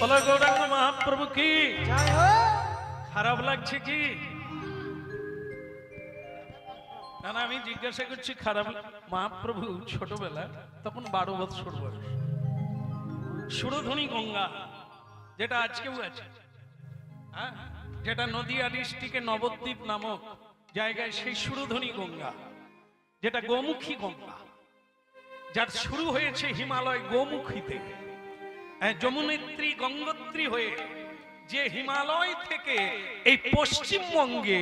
বলো গৌরাঙ্গ মহাপ্রভু কি খারাপ লাগছে কি? না না, আমি জিজ্ঞাসা করছি খারাপ। মহাপ্রভু ছোটবেলা তখন 12 বছর বয়স, সুরধনী গঙ্গা যেটা আজকেও আছে, হ্যাঁ, যেটা নদিয়া ডিস্ট্রিক্টে নবদ্বীপ নামক জায়গায়, সেই সুরধনী গঙ্গা যেটা গোমুখী গঙ্গা, যার শুরু হয়েছে হিমালয় গোমুখীতে, যমুনেত্রী গঙ্গোত্রী হয়ে যে হিমালয় থেকে এই পশ্চিমবঙ্গে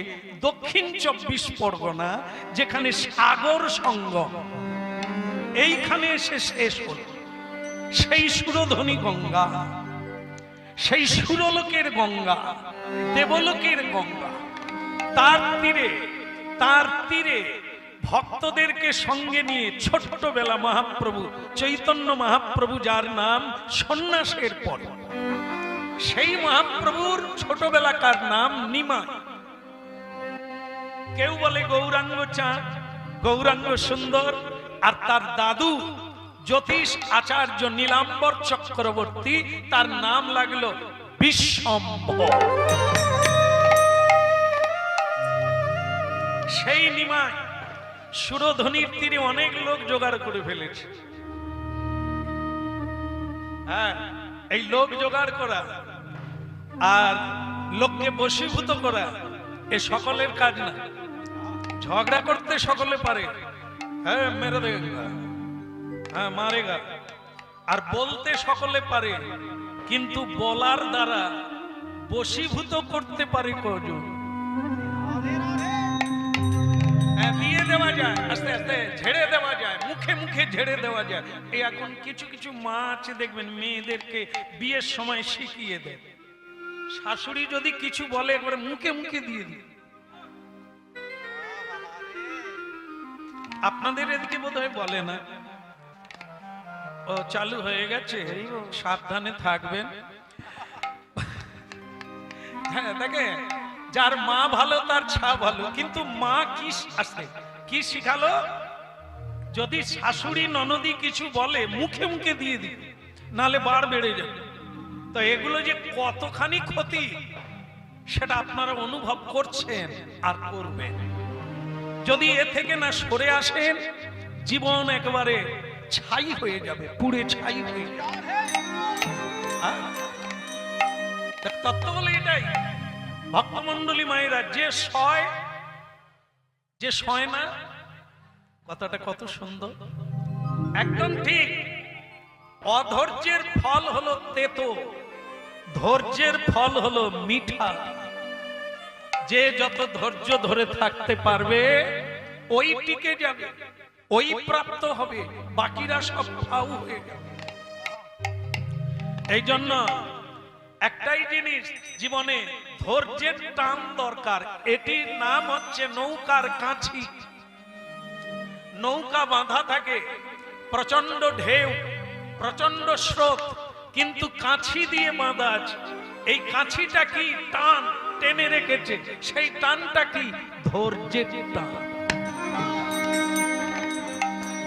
দক্ষিণ 24 পরগনা যেখানে সাগর সঙ্গম, এইখানে এসে শেষ হল সেই সুরধনী গঙ্গা, সেই সুরলোকের গঙ্গা, দেবলোকের গঙ্গা। তার তীরে ভক্তদেরকে সঙ্গে নিয়ে ছোটবেলা মহাপ্রভু চৈতন্য মহাপ্রভু, যার নাম সন্ন্যাসের পর, সেই মহাপ্রভুর ছোটবেলাকার নাম নিমাই। কেউ বলে গৌরাঙ্গ চাঁদ, গৌরাঙ্গ সুন্দর, আর তার দাদু জ্যোতিষ আচার্য নীলাম্বর চক্রবর্তী, তার নাম লাগলো বিশ্বম্ভর। সেই নিমাই সুরধনীর তীরে অনেক লোক জোগাড় করে ফেলেছে। হ্যাঁ, এই লোক জোগাড় করা আর লোককে বশীভূত করা এ সকলের কাজ না। ঝগড়া করতে সকলে পারে, হ্যাঁ মেরে দেগা, হ্যাঁ মারেগা, আর বলতে সকলে পারে, কিন্তু বলার দ্বারা বশীভূত করতে পারে কজন? দিয়ে দেওয়া যায়, আস্তে আস্তে ঝেড়ে দেওয়া যায়, মুখে মুখে ঝেড়ে দেওয়া যায়। এই এখন কিছু কিছু মা আছে দেখবেন, মেয়েদেরকে বিয়ের সময় শিখিয়ে দেয়, শাশুড়ি যদি কিছু বলে একবারে মুখে মুখে দিয়ে দিই। আপনাদের এদিকে বোধহয় বলে না, ও চালু হয়ে গেছে, সাবধানে থাকবেন। হ্যাঁ দেখে, যার মা ভালো তার ছা ভালো, কিন্তু মা কি শিখালো? যদি শাশুড়ি ননদি কিছু বলে মুখে মুখে দিয়ে দিই, নালে বার বেড়ে যাবে। তো এগুলো যে কতখানি ক্ষতি সেটা আপনারা অনুভব করছেন আর করবেন। যদি এ থেকে না সরে আসেন, জীবন একেবারে ছাই হয়ে যাবে, পুড়ে ছাই হয়ে যাবে। তত্ত্ব বলে এটাই, ভক্তমন্ডলী মায়েরা, যে সয় না, কথাটা কত সুন্দর, একদম ঠিক। অধৈর্যের ফল হলো তেতো, ধৈর্যের ফল হলো মিঠা। যে যত ধৈর্য ধরে থাকতে পারবে ওই টিকে যাবে, ওই প্রাপ্ত হবে, বাকিরা সব ফাউ হয়ে যাবে। এই জন্য একটাই জিনিস জীবনে ধৈর্যের টান দরকার। এটির নাম হচ্ছে নৌকার কাছি। নৌকা বাঁধা থাকে, প্রচন্ড ঢেউ, প্রচন্ড স্রোত, কিন্তু কাছি দিয়ে বাঁধা আছে। এই কাছিটা কি? টান টেনে রেখেছে। সেই টানটা কি? ধৈর্যের টান।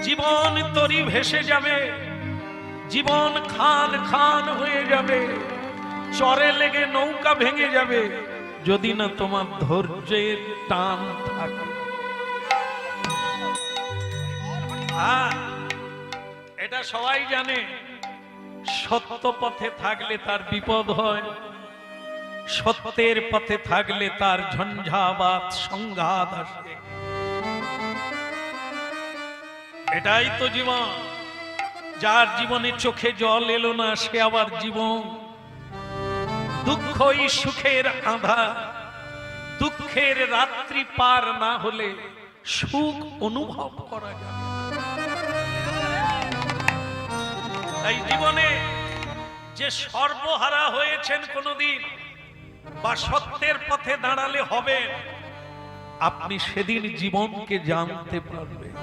জীবন তরি ভেসে যাবে, জীবন খান খান হয়ে যাবে, চরে লেগে নৌকা ভেঙে যাবে, যদি না তোমার ধৈর্যের টান থাকে। এটা সবাই জানে, সত্য পথে থাকলে তার বিপদ হয়, সত্যের পথে থাকলে তার ঝঞ্ঝাবাত সংঘাত আসে। এটাই তো জীবন। যার জীবনে চোখে জল এলো না, সে আবার জীবন। দুঃখই সুখের আঁধার, দুঃখের রাত্রি পার না হলে সুখ অনুভব করা যাবে। তাই জীবনে যে সর্বহারা হয়েছেন কোনদিন, বা সত্যের পথে দাঁড়ালে হবে, আপনি সেদিন জীবনকে জানতে পারবেন।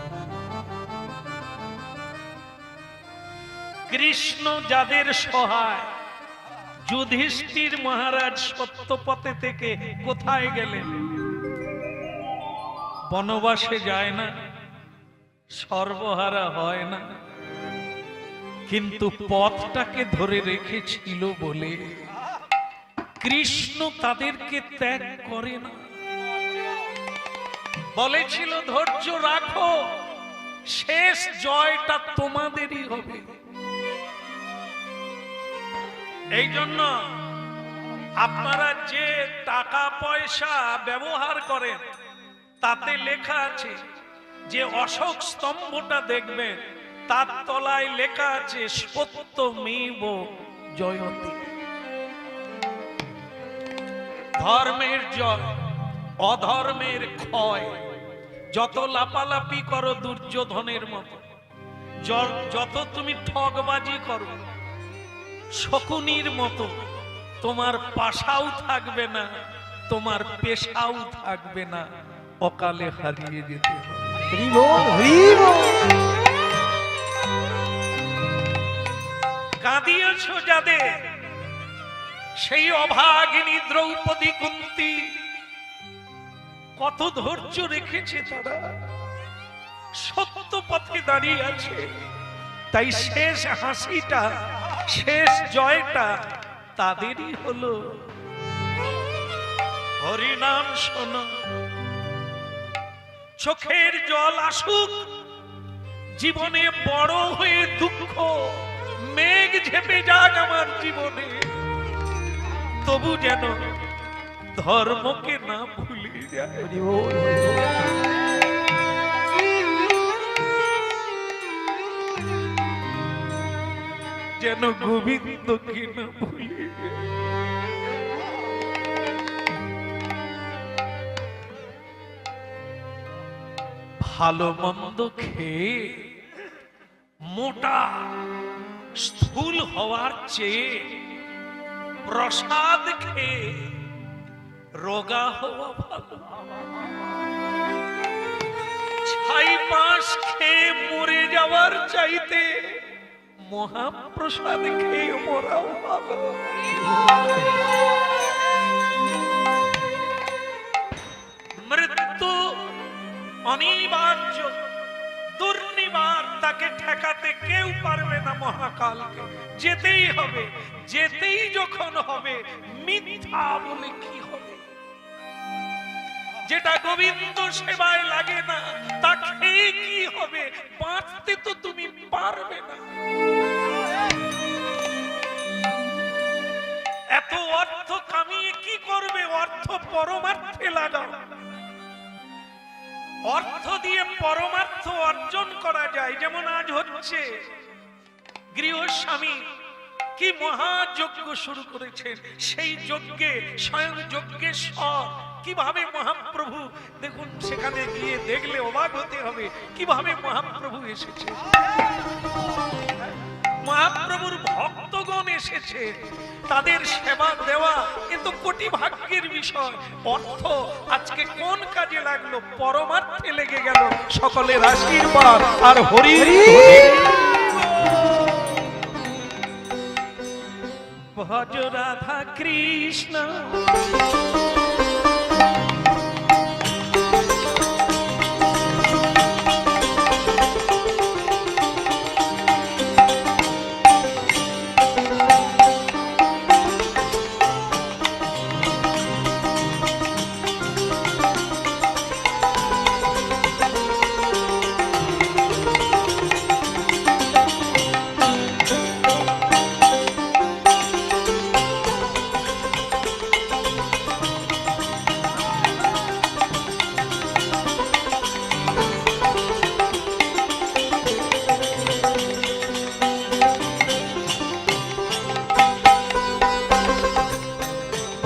কৃষ্ণ যাদের সহায়, যুধিষ্ঠির মহারাজ সত্য পথে থেকে কোথায় গেলেন? বনবাসে যায় না, সর্বহারা হয় না। কিন্তু পথটাকে ধরে রেখেছিল বলে কৃষ্ণ তাদেরকে ত্যাগ করে না। বলেছিল ধৈর্য রাখো, শেষ জয়টা তোমাদেরই হবে। এই জন্য আপনারা যে টাকা পয়সা ব্যবহার করেন তাতে লেখা আছে যে অশোক স্তম্ভটা দেখবেন, তার তলায় লেখা আছে সত্যমেব জয়তে। ধর্মের জয়, অধর্মের ক্ষয়। যত লাপালাপি করো দুর্যোধনের মতো, যত তুমি ঠগবাজি করো শকুনির মতো, তোমার পাশাও থাকবে না, তোমার পেশাও থাকবে না, অকালে হারিয়ে যেতে হবে। কাঁদিয়েছ যাদের, সেই অভাগিনী দ্রৌপদী কুন্তী কত ধৈর্য রেখেছে, তারা সত্য পথে দাঁড়িয়ে আছে। তাই শেষ হাসিটা, শেষ জয়টা তাদেরই হলো। হরিনাম শোনো, চোখের জল আসুক, জীবনে বড় হয়ে দুঃখ মেঘ ঝেপে যাক আমার জীবনে, তবু যেন ধর্মকে না ভুলে যায়, যেন গোবিন্দকে না ভুলে যায়। ভালো মন্দ খেয়ে মোটা স্থূল হওয়ার চেয়ে প্রসাদ খেয়ে রোগা হওয়া ভালো। ছাই পাশ খেয়ে মরে যাওয়ার চাইতে মহাপ্রসাদ খেয়ে মরাও ভালো। মৃত্যু অনিবার্য, দুর্নিবার, তাকে ঠেকাতে কেউ পারবে না। মহাকালকে যেতেই হবে, যেতেই যখন হবে মিথ্যা বলে কি হবে? যেটা গোবিন্দ সেবায় লাগে না তা খেয়ে কি হবে? বাঁচতে তো তুমি পারবে না। এত অর্থ কামিয়ে কি করবে? অর্থ পরমার্থে লাগাও। অর্থ দিয়ে পরমার্থ অর্জন করা যায়। যেমন আজ হচ্ছে গৃহস্বামী কি মহাযজ্ঞ শুরু করেছেন, সেই যজ্ঞে স্বয়ং যজ্ঞেশ্বর কিভাবে মহাপ্রভু, দেখুন সেখানে গিয়ে দেখলে অবাক হতে হবে কিভাবে মহাপ্রভু এসেছে। মহাপ্রভুর ভক্তগণ এসেছে, তাদের সেবা দেওয়া কিন্তু কোটি ভাগ্যের বিষয়। অর্থ আজকে কোন কাজে লাগলো? পরমার্থে লেগে গেল। সকলের আশীর্বাদ আর হরি ভজ রাধা কৃষ্ণ।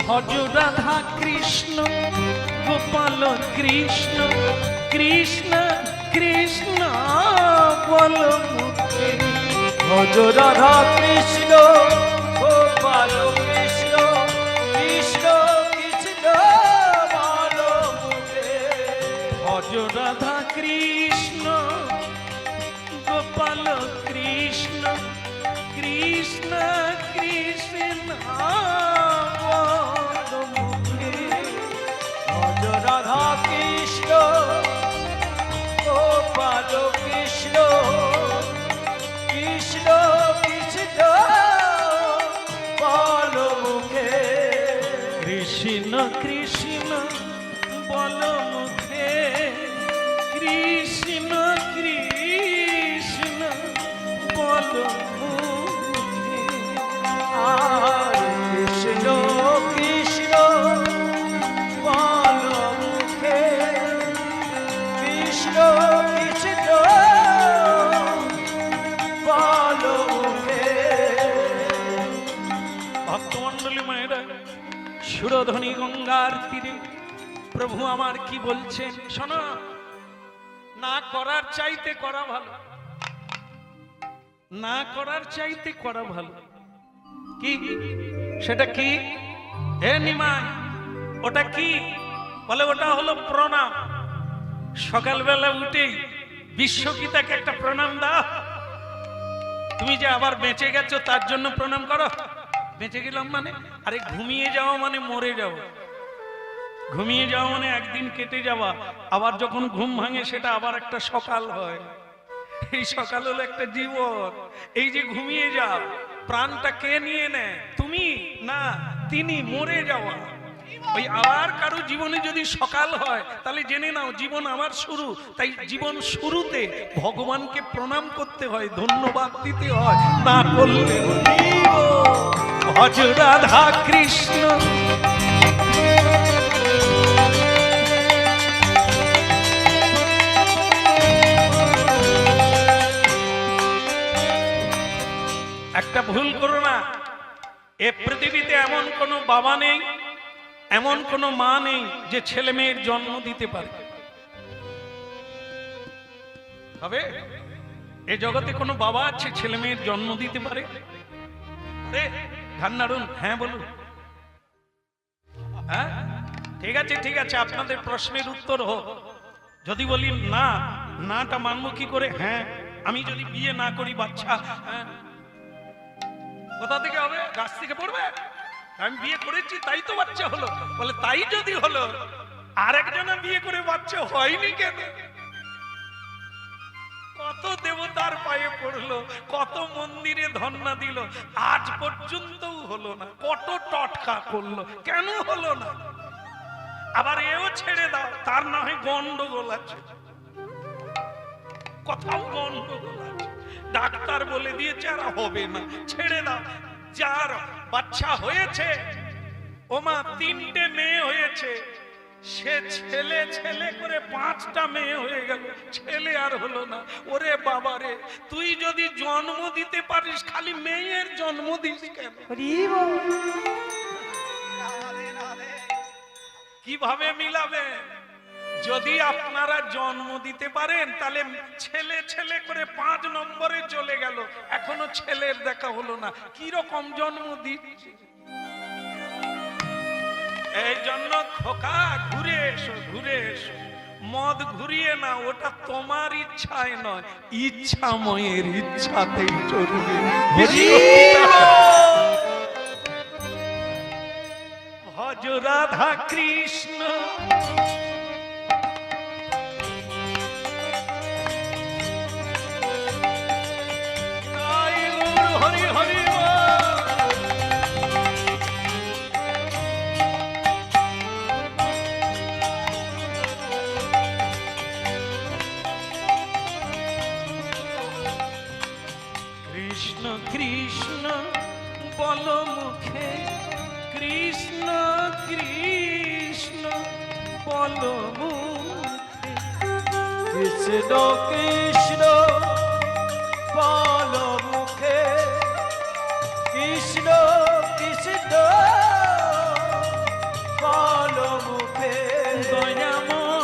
ভজ রাধা কৃষ্ণ গোপাল কৃষ্ণ, কৃষ্ণ কৃষ্ণ বল মুখে। ভজ রাধা কৃষ্ণ গোপাল কৃষ্ণ, কৃষ্ণ কৃষ্ণ বল মুখে। ভজ রাধা কৃষ্ণ গোপাল কৃষ্ণ, কৃষ্ণ কৃষ্ণ বল মুখে। ভজ রাধা কৃষ্ণ গোপাল কৃষ্ণ, কৃষ্ণ কৃষ্ণ কৃষ্ণ বল মুখে, কৃষ্ণ কৃষ্ণ বল মুখে। আর কৃষ্ণ কৃষ্ণ বল মুখে, কৃষ্ণ কৃষ্ণ বল মুখে। ভক্তমণ্ডলী মায়েরা, সুরধ্বনি গঙ্গার তীরে প্রভু আমার কি বলছেন শোনো। না করার চাইতে করা ভালো, না করার চাইতে করা ভালো। কি সেটা কি? হে নিমাই, ওটা কি? বলে ওটা হলো প্রণাম। সকালবেলা উঠেই বিশ্বকিতাকে একটা প্রণাম দাও। তুমি যে আবার বেঁচে গেছো তার জন্য প্রণাম করো। বেঁচে গেলাম মানে, আরে ঘুমিয়ে যাওয়া মানে মরে যাওয়া। ঘুমিয়ে যাওয়া মানে একদিন কেটে যাওয়া, আবার যখন ঘুম ভাঙে সেটা আবার একটা সকাল হয়। এই সকাল হলো একটা জীবন। এই যে ঘুমিয়ে যাও, প্রাণটা কে নিয়ে নেয়? তুমি না, তিনি। মরে যাওয়া। ওই আবার কারো জীবনে যদি সকাল হয় তাহলে জেনে নাও জীবন আবার শুরু। তাই জীবন শুরুতে ভগবানকে প্রণাম করতে হয়, ধন্যবাদ দিতে হয়, না করলে ভজ রাধা কৃষ্ণ। একটা ভুল করো না, এ পৃথিবীতে এমন কোনো বাবা নেই, এমন কোনো মা নেই যে ছেলে মেয়ের জন্ম দিতে পারে। হবে এ জগতে কোনো বাবা আছে ছেলে মেয়ের জন্ম দিতে পারে? ধান্নারুন হ্যাঁ বলুন। হ্যাঁ ঠিক আছে, ঠিক আছে, আপনাদের প্রশ্নের উত্তর হোক। যদি বলি না, নাটা মানবো কি করে? হ্যাঁ, আমি যদি বিয়ে না করি বাচ্চা কোথা থেকে হবে? গাছ থেকে পড়বে? আমি বিয়ে করেছি তাই তো বাচ্চা হলো। বলে তাই যদি হলো, আরেকজনে বিয়ে করে বাচ্চা হয়নি কেন? কত দেবতার পায়ে পড়লো, কত মন্দিরে ধন্না দিল, আজ পর্যন্তও হলো না। কত টটকা করলো, কেন হলো না? আবার এও ছেড়ে দাও, তার না হয় গন্ডগোল আছে, কোথাও গন্ডগোল আছে, ডাক্তার বলে দিয়েছে আর হবে না, ছেড়ে দাও। যার বাচ্চা হয়েছে, ওমা 3টে মেয়ে হয়েছে, সে ছেলে ছেলে করে 5টা মেয়ে হয়ে গেল, ছেলে আর হলো না। ওরে বাবা রে, তুই যদি জন্ম দিতে পারিস খালি মেয়ের জন্ম দিস কেন? কিভাবে মিলাবে? যদি আপনারা জন্ম দিতে পারেন তাহলে ছেলে ছেলে করে 5 নম্বরে চলে গেল, এখনো ছেলের দেখা হলো না। কি রকম জন্ম দিচ্ছে? এই জন্য খোকা ঘুরে এসো, ঘুরে এসো। মদ ঘুরিয়ে না, ওটা তোমার ইচ্ছায় নয়, ইচ্ছাময়ের ইচ্ছাতেই চলবে। ভজ রাধা কৃষ্ণ। হরি হরি কৃষ্ণ কৃষ্ণ বল মুখে, কৃষ্ণ কৃষ্ণ বল মুখে, কৃষ্ণ কৃষ্ণ বল মুখে, কৃষ্ণ কৃষ্ণ বল মুখে। দয়াময়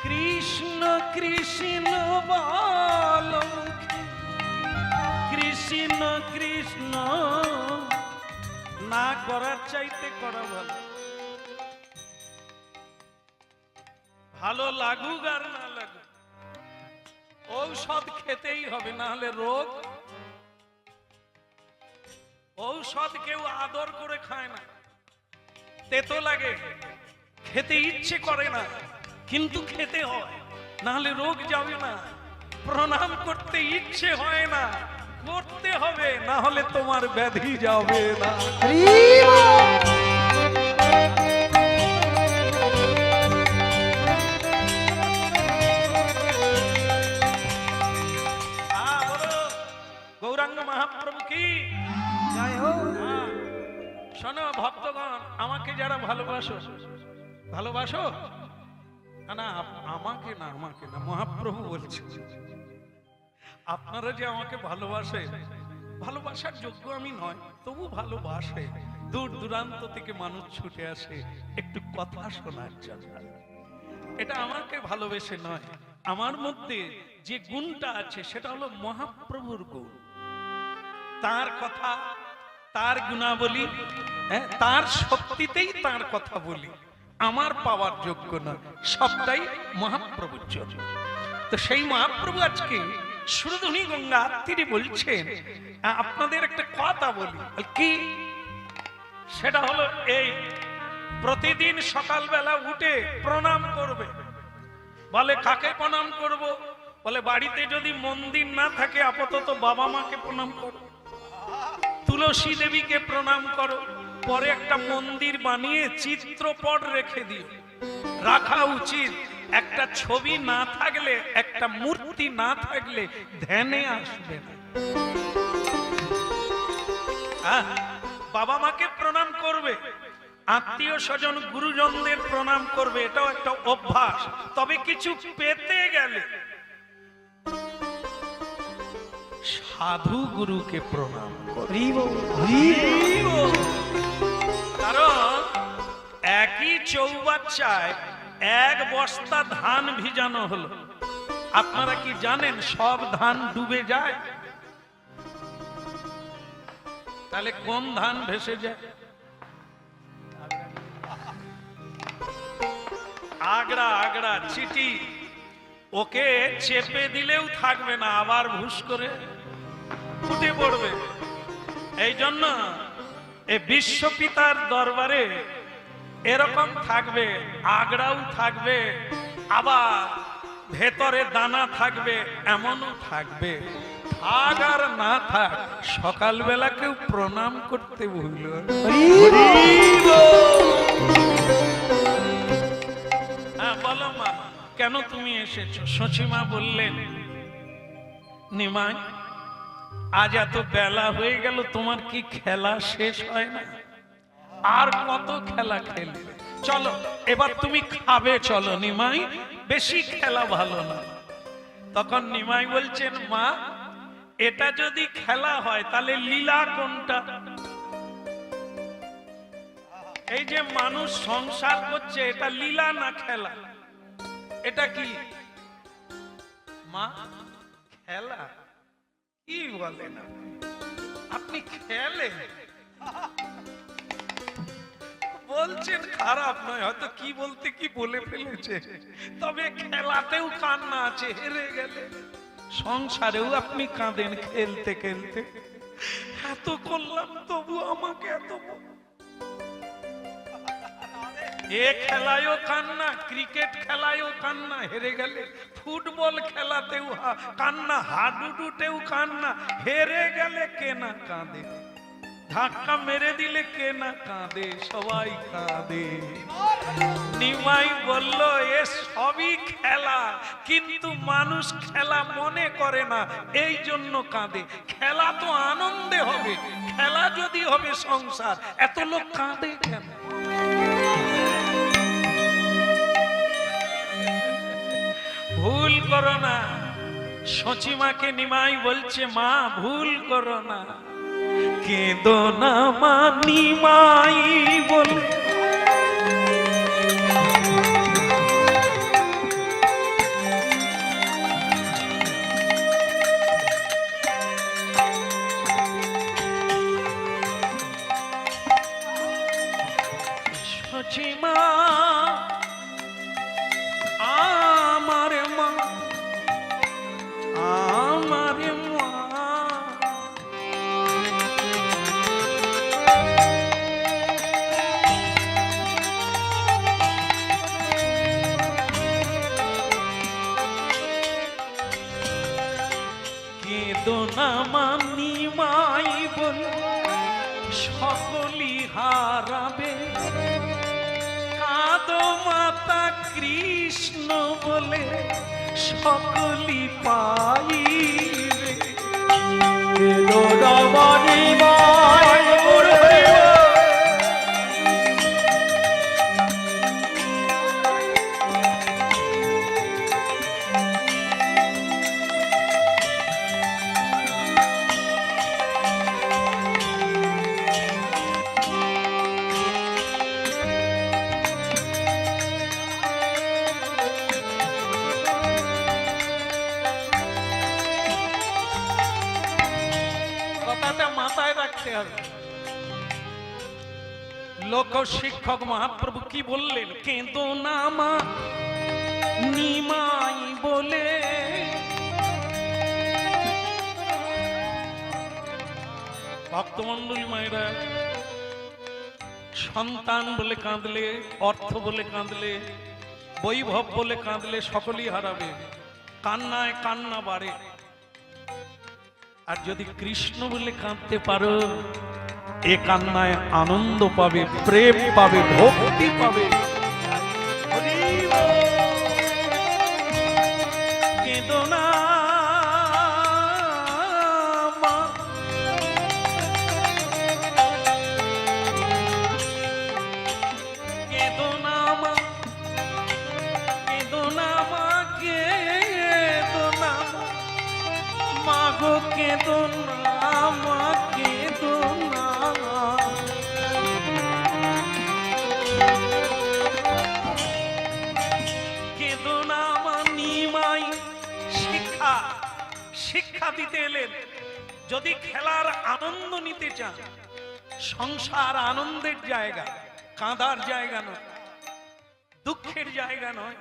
কৃষ্ণ কৃষ্ণ বল মুখে, কৃষ্ণ কৃষ্ণ। না করার চাইতে করা ভালো। ভালো লাগুক আর না লাগুক ঔষধ খেতেই হবে, না হলে রোগ। ঔষধ কেউ আদর করে খায় না, তেতো লাগে, খেতে ইচ্ছে করে না, কিন্তু খেতে হয়, না হলে রোগ যাবে না। প্রণাম করতে ইচ্ছে হয় না, করতে হবে, না হলে তোমার ব্যাধি যাবে না। গৌরাঙ্গ মহাপ্রভু কি জয় হোক। শোনো ভক্তগণ, আমাকে যারা ভালোবাসো, ভালোবাসো না, আমাকে না, আমাকে না, মহাপ্রভু বলছে আপনারা যে আমাকে ভালোবাসে, ভালোবাসার যোগ্য আমি নয়, তবু ভালোবাসে। দূর দূরান্ত থেকে মানুষ ছুটে আসে একটু কথা শোনার জন্য। এটা আমাকে ভালোবেসে নয়, আমার মধ্যে যে গুণটা আছে সেটা হলো মহাপ্রভুর গুণ। তার কথা, তার গুণাবলী, তার শক্তিতেই তার কথা বলি। আমার পাওয়ার যোগ্য না, সবটাই মহাপ্রভুর জন্য। তো সেই মহাপ্রভু আজকে সুরধুনী গঙ্গা তিনি বলছেন আপনাদের একটা কথা বলি, কি সেটা হলো এই, প্রতিদিন সকালবেলা উঠে প্রণাম করবে। বলে কাকে প্রণাম করব? বলে বাড়িতে যদি মন্দির না থাকে আপাতত বাবা মাকে প্রণাম করো, তুলসী দেবীকে প্রণাম করো, পরে একটা মন্দির বানিয়ে চিত্রপট রেখে দিও। রাখা উচিত, একটা ছবি না থাকলে, একটা মূর্তি না থাকলে ধ্যানে আসবে না। বাবা মাকে প্রণাম করবে, আত্মীয় স্বজন গুরুজনদের প্রণাম করবে, এটাও একটা অভ্যাস। তবে কিছু পেতে গেলে সাধু গুরুকে প্রণাম করবে। কারণ একই চৌবাচ্চায় এক বস্তা ধান ভিজানো হলো, আপনারা কি জানেন সব ধান ডুবে যায়? তাহলে কোন ধান ভেসে যায়? আগড়া আগড়া চিটি, ওকে চেপে দিলেও থাকবে না, আবার ভুস করে ফুটে পড়বে। এই জন্য এই বিশ্বপিতার দরবারে এরকম থাকবে, আগড়াও থাকবে, আবার ভেতরে দানা থাকবে, এমনও থাকবে। থাক আর না থাক, সকালবেলা কেউ প্রণাম করতে ভুলল না। হ্যাঁ বলো মা, কেন তুমি এসেছো? শচীমা বললেন নিমাই আজ এত বেলা হয়ে গেল, তোমার কি খেলা শেষ হয় না? আর কত খেলা খেলবে? চলো এবার তুমি খাবে, চলো নিমাই, বেশি খেলা ভালো না। তখন নিমাই বলছেন মা, এটা যদি খেলা হয় তাহলে লীলা কোনটা? এই যে মানুষ সংসার করছে, এটা লীলা না খেলা? এটা কি মা? খেলা? কি বলেন আপনি? খেলেন বলছেন, খারাপ নয়, হয়তো কি বলতে কি বলে ফেলেছে, তবে খেলাতেও কান্না আছে। হেরে গেলে সংসারেও আপনি কাঁদেন, খেলতে খেলতে এত করলাম তবু আমাকে এত। এ খেলায়ও কান্না, ক্রিকেট খেলায়ও কান্না, হেরে গেলে ফুটবল খেলাতেও কান্না, হাডুডুতেও কান্না, হেরে গেলে কে না কাঁদে? ধাক্কা মেরে দিলে কে না কাঁদে? সবাই কাঁদে। নিমাই বলল এ সবই খেলা, কিন্তু মানুষ খেলা মনে করে না, এই জন্য কাঁদে। খেলা তো আনন্দে হবে, খেলা যদি হবে সংসার, এত লোক কাঁদে কেন? ভুল করো না। শচীমাকে নিমাই বলছে মা ভুল করো না, কেঁদো না মা। নিমাই বলে শচীমা হারাবে, কাঁদো মাতা কৃষ্ণ বলে সকলি পাইবে। কেঁদো না মণিময় বলে, কথাটা মাথায় রাখতে হবে। লোক শিক্ষক মহাপ্রভু কি বললেন? কেঁদো না মা নিমাই বলে, ভক্তমন্ডলী মায়েরা, সন্তান বলে কাঁদলে, অর্থ বলে কাঁদলে, বৈভব বলে কাঁদলে সকলেই হারাবে, কান্নায় কান্না বাড়ে। আর যদি কৃষ্ণ বলে কাঁদতে পারো, এ কান্নায় আনন্দ পাবে, প্রেম পাবে, ভক্তি পাবে। কেঁদো না মা, কেঁদো না মা, কেঁদো না মা, কেঁদো না মা গো, কেঁদো না মা, কেঁদো না। কেঁদো না মা নিমাই শিক্ষা, শিক্ষা দিতে এলেন। যদি খেলার আনন্দ নিতে চান, সংসার আনন্দের জায়গা, কাঁদার জায়গা নয়, দুঃখের জায়গা নয়।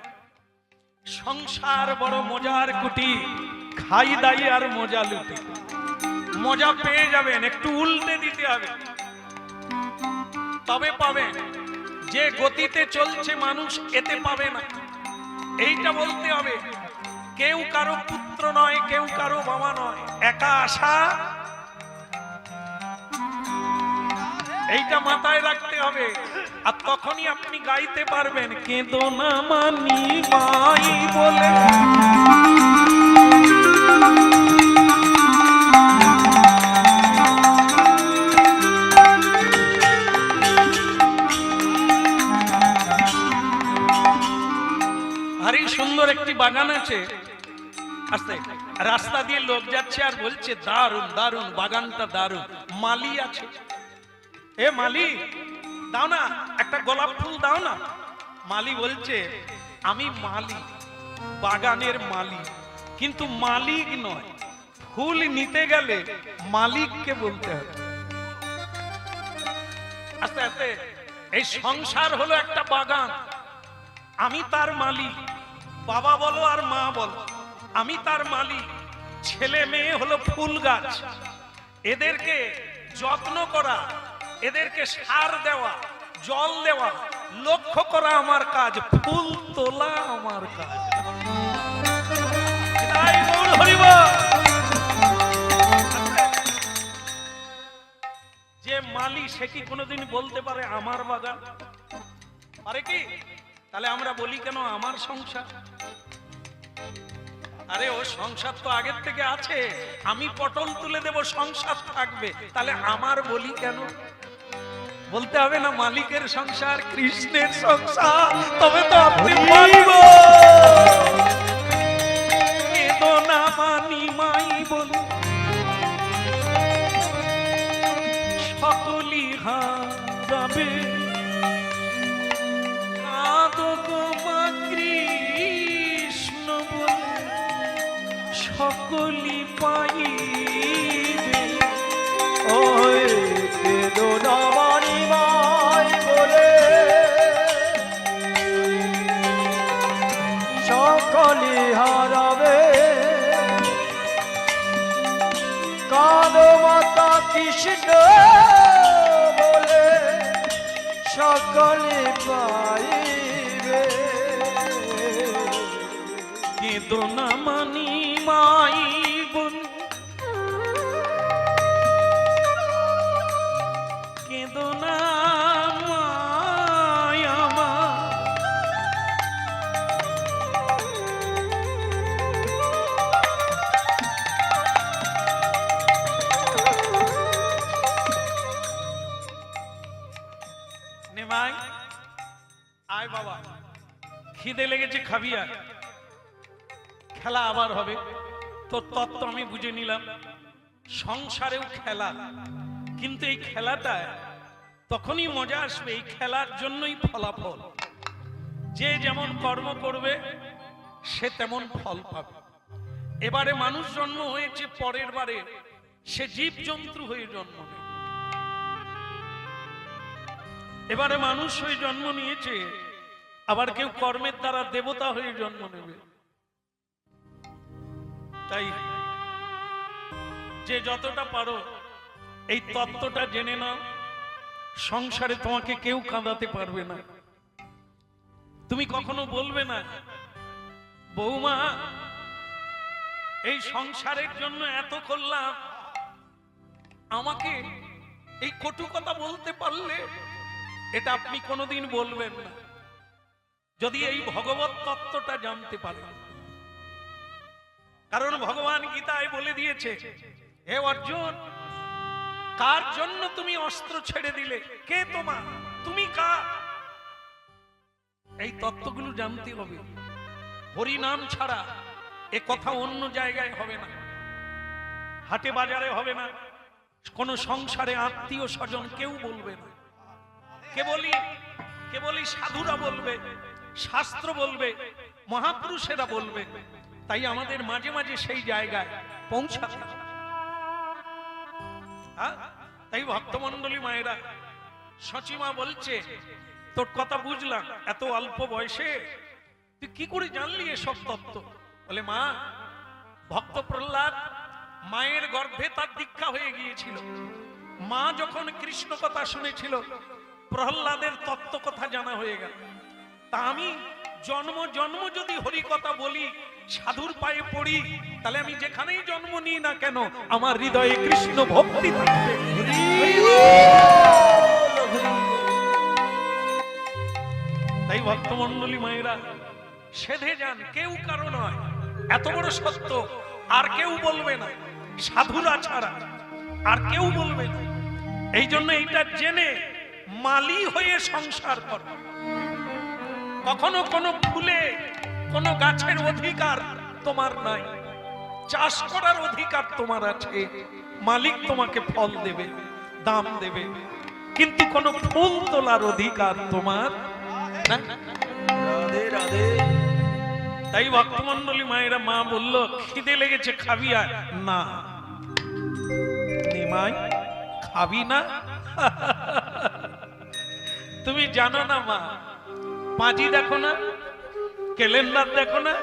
সংসার বড় মজার কুটি, খাই দাই আর মজা লুটে। মজা পেয়ে যাবেন, একটু উল্টে দিতে হবে, তবে পাবেন। যে গতিতে চলছে মানুষ এতে পাবে না, এইটা বলতে হবে। কেউ কারো পুত্র নয়, কেউ কারো বাবা নয়, একা আসা, এইটা মাথায় রাখতে হবে। আর তখনই আপনি গাইতে পারবেন, কেঁদো না মা নিমাই বলে। ভারী সুন্দর একটি বাগান আছে, আস্তে রাস্তা দিয়ে লোক যাচ্ছে আর বলছে দারুন দারুন, বাগানটা দারুন। মালি আছে, এ মালি দাও না একটা গোলাপ ফুল দাও না। মালি বলছে আমি মালি, বাগানের মালি, কিন্তু মালিক নয়। ফুল নিতে গেলে মালিককে বলতে হবে। আস্তে আস্তে এই সংসার হলো একটা বাগান, আমি তার মালিক। বাবা বলো আর মা বলো, আমি তার মালিক। ছেলে মেয়ে হলো ফুল গাছ, এদেরকে যত্ন করা, এদেরকে সার দেওয়া, জল দেওয়া, লক্ষ্য করা আমার কাজ, ফুল তোলা আমার কাজ। তাই গৌর হরিব। যে মালি সে কি কোনোদিন বলতে পারে আমার বাগান? পারে কি? তাহলে আমরা বলি কেন আমার সংসার? আরে ও সংসার তো আগের থেকে আছে, আমি পটল তুলে দেব, সংসার থাকবে, তাহলে আমার বলি কেন? বলতে হবে না মালিকের সংসার, কৃষ্ণের সংসার, তবে তো আপনি বলব। কেঁদো না মানি মাই বলে সকলি হারাবে, কাঁদো গো মা কৃষ্ণ বলে সকলি পাইবে। ওই কেঁদো না মণিময় বলে, সকলি হারাবে। কাঁদো মাতা কৃষ্ণ বলে সকলে পাইবে। কেঁদো না মানি মাই বোন, কেঁদো না খিদে লেগেছে, খাবি আর খেলা আবার হবে। তোর তত্ত্ব আমি বুঝে নিলাম, সংসারেও খেলা, কিন্তু এই খেলাটা তখনই মজা আসবে, এই খেলার জন্যই ফলাফল। যে যেমন কর্ম করবে সে তেমন ফল পাবে। এবারে মানুষ জন্ম হয়েছে, পরের বারে সে জীব জন্তু হয়ে জন্ম নেবে। এবারে মানুষ হয়ে জন্ম নিয়েছে, আবার কেউ কর্মের দ্বারা দেবতা হয়ে জন্ম নেবে। তাই যে যতটা পারো এই তত্ত্বটা জেনে নাও, সংসারে তোমাকে কেউ কাঁদাতে পারবে না। তুমি কখনো বলবে না, বৌমা এই সংসারের জন্য এত করলাম, আমাকে এই কটু কথা বলতে পারলে, এটা আপনি কোনোদিন বলবেন না যদি এই ভগবত তত্ত্বটা জানতে পারেন। কারণ ভগবান গীতায় বলে দিয়েছে, হে অর্জুন, কার জন্য তুমি অস্ত্র ছেড়ে দিলে, কে তোমার, তুমি কার? এই তত্ত্বগুলো জানতে হবে। হরি নাম ছাড়া এ কথা অন্য জায়গায় হবে না, হাটে বাজারে হবে না, কোন সংসারে আত্মীয় স্বজন কেউ বলবে না। কেবলই সাধুরা বলবে, শাস্ত্র বলবে, মহাপুরুষেরা বলবে। তাই আমাদের মাঝে মাঝে সেই জায়গায় পৌঁছাতে, তাই ভক্তমন্ডলী মায়েরা, সচিমা বলছে, তোর কথা বুঝলাম, এত অল্প বয়সে তুই কি করে জানলি এসব তত্ত্ব? বলে, মা, ভক্ত প্রহ্লাদ মায়ের গর্ভে তার দীক্ষা হয়ে গিয়েছিল। মা যখন কৃষ্ণ কথা শুনেছিল, প্রহ্লাদের তত্ত্ব কথা জানা হয়ে গেল। তা আমি জন্ম জন্ম যদি হরি কথা বলি, সাধুর পায়ে পড়ি, তাহলে আমি যেখানেই জন্ম নিই না কেন, আমার হৃদয়ে কৃষ্ণ ভক্তি থাকবে। তাই ভক্তমন্ডলী মায়েরা সেধে যান, কেউ কারো নয়, এত বড় সত্য আর কেউ বলবে না, সাধুরা ছাড়া আর কেউ বলবে না। এই জন্য এইটা জেনে মালি হয়ে সংসার কর। কখনো কোনো ফুলে কোনো গাছের অধিকার তোমার নাই, চাষ করার অধিকার তোমার আছে, মালিক তোমাকে ফল দেবে, দাম দেবে, কিন্তু কোনো ফুল তোলার অধিকার তোমার না। রাধে রাধে। তাই ভক্তমন্ডলী মায়েরা, মা বলল, খিদে লেগেছে, খাবি আর না? নিমাই, খাবি না? তুমি জানো না মা, পাঁজি দেখো না, ক্যালেন্ডার দেখো না,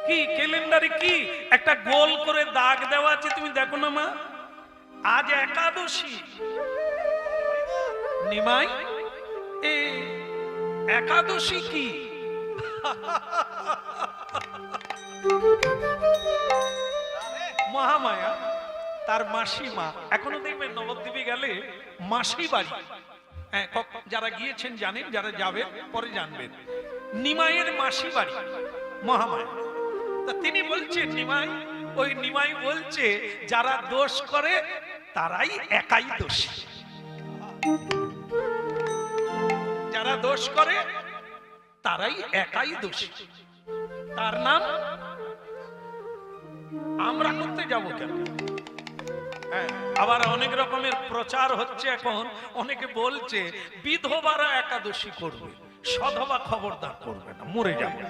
কি ক্যালেন্ডারে কি একটা গোল করে দাগ দেওয়া আছে, তুমি দেখো না মা? আজ একাদশী। নিমাই, এ একাদশী কি? মহামায়া তার মাসি মা, এখনো দেখবেন নবদ্বীপে গেলে মাসি বাড়ি, হ্যাঁ, যারা গিয়েছেন জানেন, যারা যাবেন পরে জানবেন, নিমাইয়ের মাসি বাড়ি মহামায়া। তা তিনি বলছেন, নিমাই বলছে, যারা দোষ করে তারাই একাই দোষী, যারা দোষ করে তারাই একাই দোষী। তার নাম আমরা করতে যাব কেন? আবার অনেক রকমের প্রচার হচ্ছে এখন, অনেকে বলছে বিধবারা একাদশী করবে, সধবা খবরদার করবে না, মরে যাবে।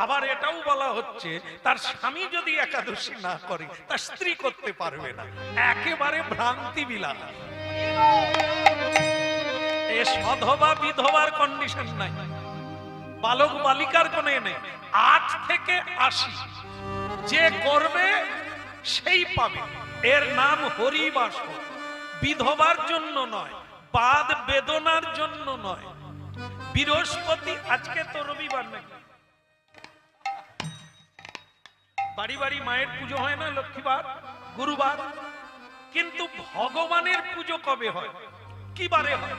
আবার এটাও বলা হচ্ছে, তার স্বামী যদি একাদশী না করে তার স্ত্রী করতে পারবে না। একেবারে ভ্রান্তি বিলাস। এ সধবা বিধবার কন্ডিশন নাই, বালক বালিকার কোন নেই। 8 থেকে 80 যে করবে সেই পাবে, এর নাম হরিবাস। বিধবার জন্য নয়, বাদ বেদনার জন্য নয়। বৃহস্পতি, আজকে তো রবিবার নাকি, বাড়ি বাড়ি মায়ের পুজো হয় না, লক্ষ্মীবার, গুরুবার, কিন্তু ভগবানের পুজো কবে হয়, কি বারে হয়?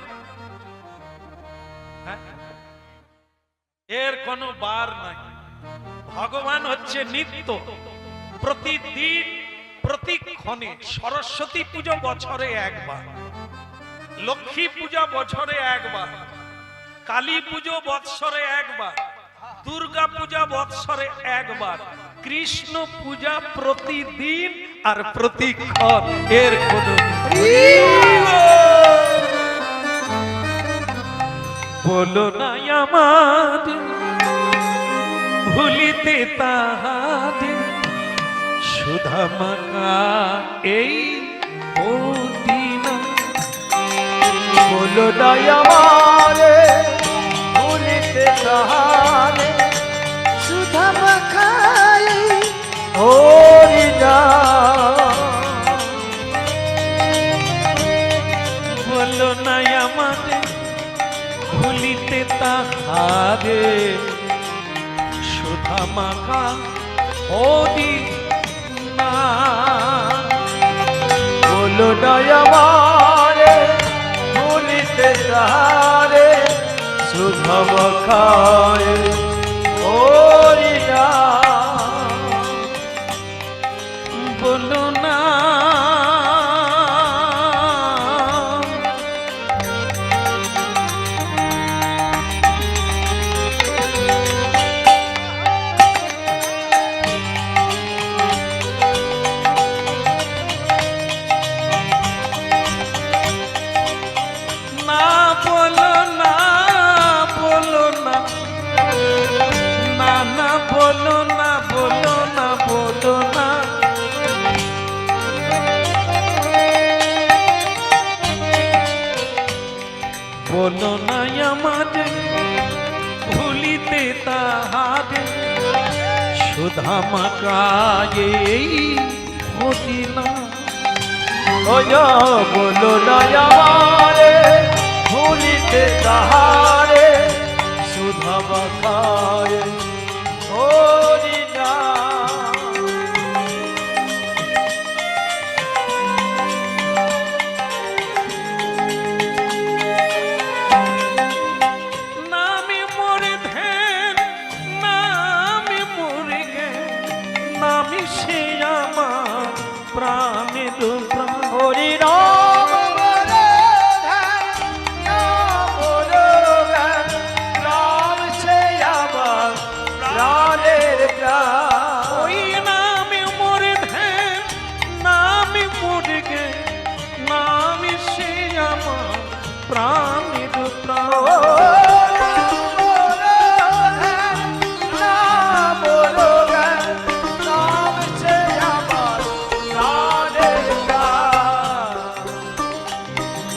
এর কোনো বার নাই। ভগবান হচ্ছে নিত্য, প্রতিদিন প্রতিক্ষণে। সরস্বতী পুজো বছরে একবার, লক্ষ্মী পূজা বছরে একবার, কালী পুজো বৎসরে একবার, দুর্গা পূজা বৎসরে একবার, কৃষ্ণ পূজা প্রতিদিন আর প্রতিক্ষণ। এর কোন বলো না আমার ভুলিতে তাহাদের সুধা মাখা এই মদিনা। বলো না আমারে ভুলিতে তাহারে সুধা মাখাই হরি নাম। বলো না আমারে ভুলিতে তাহারে সুধা মাখা হরি নাম। বলো না আমারে ভুলিতে তাহারে সুধা মাখাই হরি নাম। বলো না বলো না আমাদের ভুলিতে তাহাদের সুধা মাখায়ে মদিনা। বলো না আমারে ভুলিতে তাহারে সুধা মাখাই হরি নাম। নামে মোরে ধ্যান, নামে মোরে জ্ঞান, নামে সে আমার প্রাণের প্রাণ। হরি রাম বলে ধ্যান, নাম বলো জ্ঞান, নাম সে আমার প্রাণের প্রাণ। ওই নামে মোরে ধ্যান, নামে মোরে জ্ঞান, নামে সে আমার প্রাণের প্রাণ।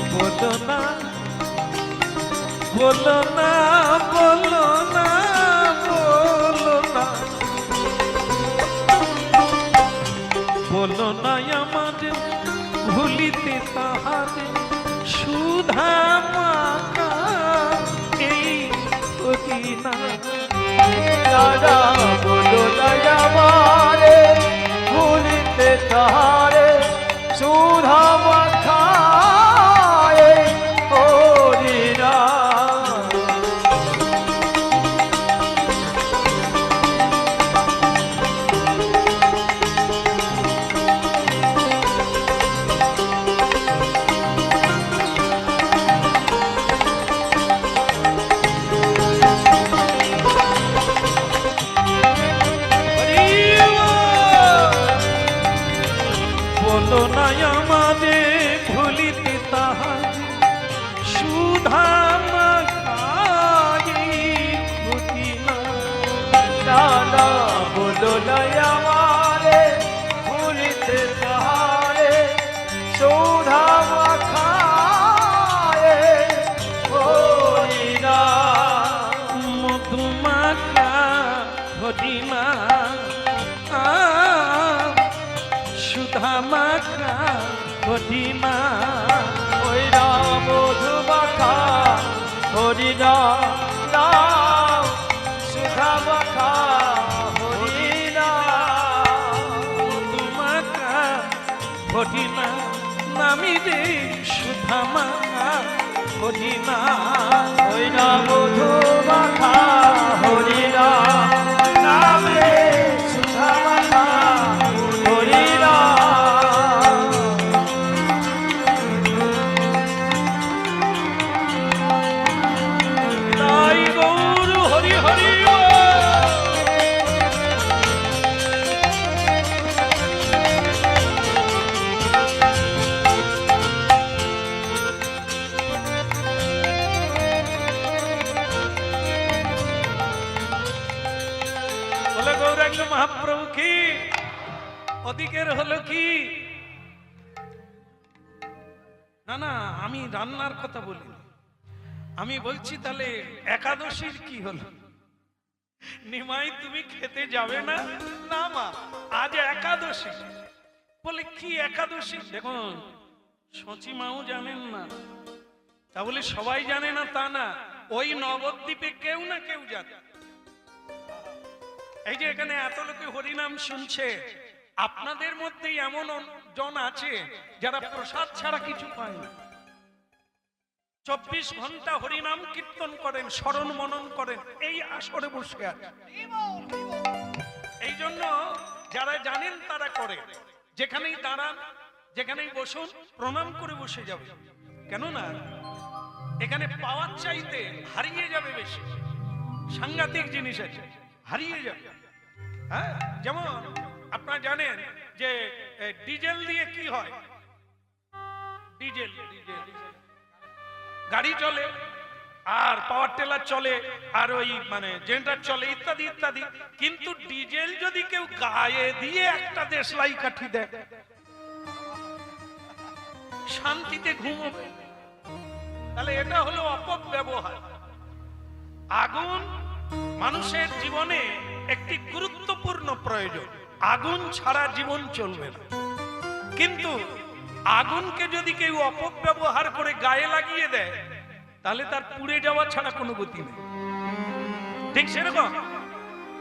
বলো না বলো না বলো না বলো না আমাদের ভুলিতে তাহাদের সুধা মাখা এই মদিনা। বলো না আমারে ভুলিতে তাহারে সুধা মাখাই হরি নাম। বলো না আমাদের ভুলিতে তাহাদের সুধা মাখাই মদিনা। না বলো না আমারে ভুলিতে তাহারে সুধা মাখাই হরি নাম। মধুমাখা মদিনা, সুধা মাখা মদিনা। ওই রাম মধুমাখা হরি নাম, সুধা মাখা হরি নাম। মধুমাখা মদিনা, নামি রে সুধা মাখা মদিনা। ওই রাম মধুমাখা হরি নাম রে সুধা মাখা হরি নাম। গৌরাঙ্গ মহাপ্রভু কি, ওদিকের হলো কি। না না, আমি রান্নার কথা বলি, আমি বলছি তাহলে একাদশীর কি হলো? নিমাই তুমি খেতে যাবে না? না মা, আজ একাদশী। বলে কি একাদশী? দেখুন, সচি মাও জানেন না, তা বলে সবাই জানে না তা না, ওই নবদ্বীপে কেউ না কেউ জানে। এই যে এখানে এত লোকে হরিনাম শুনছে, আপনাদের মধ্যেই এমন জন আছে যারা প্রসাদ ছাড়া কিছু পায় না, 24 ঘন্টা হরিনাম কীর্তন করেন, স্মরণ মনন করেন, এই আসরে বসে আছে। এই জন্য যারা জানেন তারা করে, যেখানেই দাঁড়ান, যেখানেই বসুন, প্রণাম করে বসে যাবে। কেননা এখানে পাওয়ার চাইতে হারিয়ে যাবে বেশি, সাংঘাতিক জিনিস আছে, হারিয়ে যাবে। হ্যাঁ, যেমন আপনারা জানেন যে ডিজেল দিয়ে কি হয়, ডিজেল গাড়ি চলে, আর পাওয়ার টেলার চলে, আর ওই মানে জেনারেটর চলে, ইত্যাদি ইত্যাদি। কিন্তু ডিজেল যদি কেউ গায়ে দিয়ে একটা দেশলাই কাঠি দেয়, শান্তিতে ঘুমোবে। তাহলে এটা হলো অপব্যবহার। আগুন মানুষের জীবনে একটি গুরুত্বপূর্ণ প্রয়োজন, আগুন ছাড়া জীবন চলবে না। কিন্তু আগুনকে যদি কেউ অপব্যবহার করে গায়ে লাগিয়ে দেয়, তাহলে তার পুড়ে যাওয়া ছাড়া কোনো গতি নেই। ঠিক সেরকম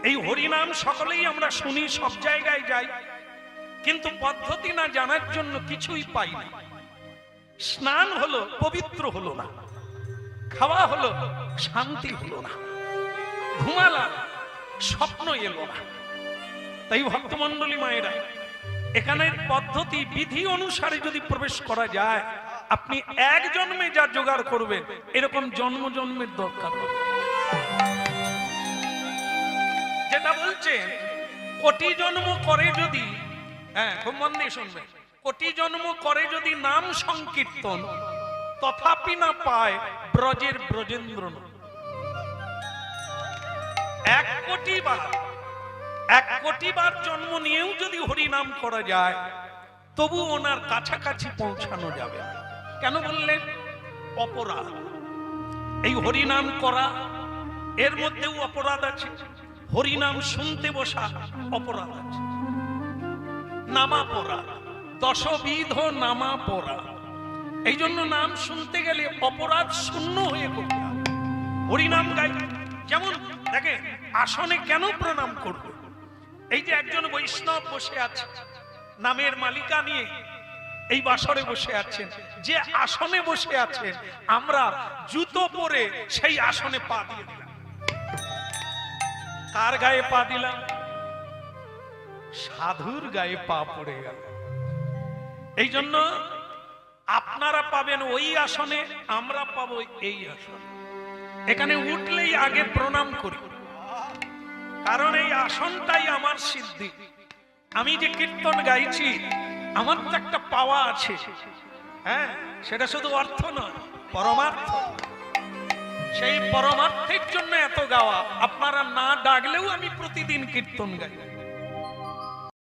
এই হরিনাম সকলেই আমরা শুনি, সব জায়গায় যাই, কিন্তু পদ্ধতি না জানার জন্য কিছুই পাই না। স্নান হলো, পবিত্র হলো না, খাওয়া হলো, শান্তি হলো না, ঘুমালাম, স্বপ্ন এলো না। তাই ভক্তমণ্ডলী মায়েরা, এখানের পদ্ধতি বিধি অনুসারে যদি প্রবেশ করা যায়, আপনি এক জন্মে যা জোগাড় করবেন, এরকম জন্ম জন্মের দরকার হবে। যেটা বলছে কোটি জন্ম করে যদি, হ্যাঁ খুব মন দিয়ে শুনবেন, কোটি জন্ম করে যদি নাম সংকীর্তন, তথাপি না পায় ব্রজের ব্রজেন্দ্র। 1 কোটি বার জন্ম নিয়েও যদি হরিনাম করা যায়, তবু ওনার কাছাকাছি পৌঁছানো যাবে না। কেন বললেন? অপরাধ। এই হরিনাম করা, এর মধ্যেও অপরাধ আছে। হরিনাম শুনতে বসা অপরাধ আছে। নামা পড়া, 10 বিধ নামা পড়া। এই জন্য নাম শুনতে গেলে অপরাধ শূন্য হয়ে করতে হবে। হরিনাম গাই, যেমন দেখে আসনে কেন প্রণাম করবে? এই যে একজন বৈষ্ণব বসে আছে, নামের মালিকা নিয়ে এই বাসরে বসে আছেন, যে আসনে বসে আছেন, আমরা জুতো পরে সেই আসনে পা দিয়ে দিলাম। কার গায়ে পা দিলাম? সাধুর গায়ে পা পড়ে গেল। এই জন্য আপনারা পাবেন ওই আসনে, আমরা পাবো এই আসনে। এখানে উঠলেই আগে প্রণাম করি, কারণ এই আসনটাই আমার সিদ্ধি। আমি যে কীর্তন গাইছি, আমার তো একটা পাওয়া আছে, হ্যাঁ, সেটা শুধু অর্থ নয়, পরমার্থ। সেই পরমার্থের জন্য এত গাওয়া। আপনারা না ডাকলেও আমি প্রতিদিন কীর্তন গাই।